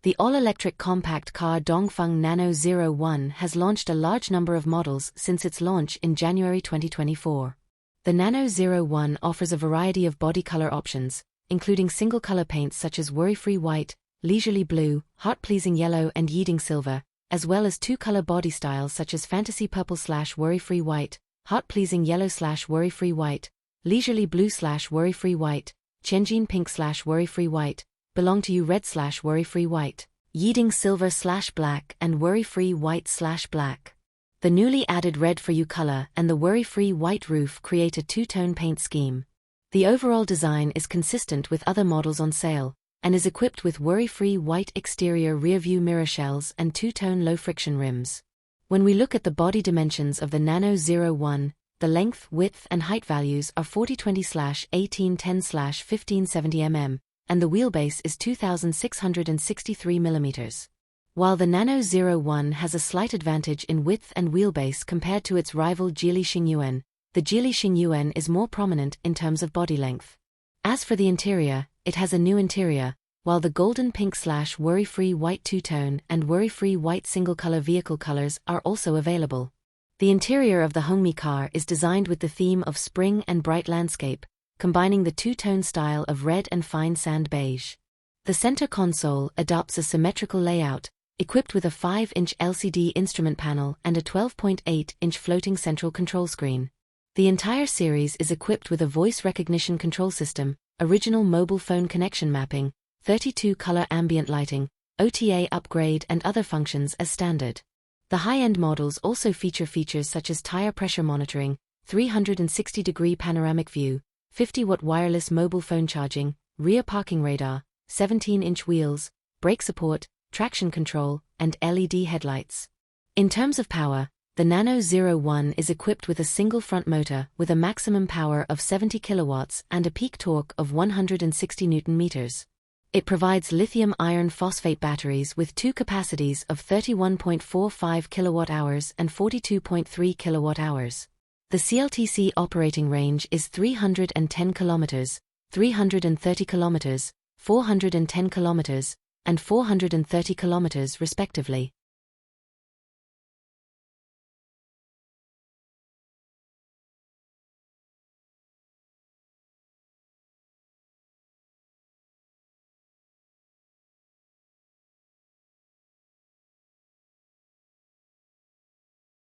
The all-electric compact car Dongfeng Nano 01 has launched a large number of models since its launch in January 2024. The Nano 01 offers a variety of body color options, including single-color paints such as worry-free white, leisurely blue, heart-pleasing yellow and Yiding Silver, as well as two-color body styles such as fantasy purple/worry-free white, heart-pleasing yellow/worry-free white, leisurely blue/worry-free white, Qianjin Pink/worry-free white, belong to you red/worry-free white, Yiding Silver/black and worry-free white/black. The newly added red for you color and the worry-free white roof create a two-tone paint scheme. The overall design is consistent with other models on sale, and is equipped with worry-free white exterior rear-view mirror shells and two-tone low-friction rims. When we look at the body dimensions of the Nano 01, the length, width and height values are 4020/1810/1570 mm, and the wheelbase is 2663 mm. While the Nano 01 has a slight advantage in width and wheelbase compared to its rival Geely Xingyuan, the Geely Xingyuan is more prominent in terms of body length. As for the interior, it has a new interior, while the golden pink/worry-free white two-tone and worry-free white single-color vehicle colors are also available. The interior of the Hongmi car is designed with the theme of spring and bright landscape, combining the two-tone style of red and fine sand beige. The center console adopts a symmetrical layout, equipped with a 5-inch LCD instrument panel and a 12.8-inch floating central control screen. The entire series is equipped with a voice recognition control system, original mobile phone connection mapping, 32-color ambient lighting, OTA upgrade and other functions as standard. The high-end models also feature features such as tire pressure monitoring, 360-degree panoramic view, 50-watt wireless mobile phone charging, rear parking radar, 17-inch wheels, brake support, traction control, and LED headlights. In terms of power, the Nano 01 is equipped with a single front motor with a maximum power of 70 kilowatts and a peak torque of 160 Nm. It provides lithium iron phosphate batteries with two capacities of 31.45 kWh and 42.3 kWh. The CLTC operating range is 310 km, 330 km, 410 km, and 430 km respectively.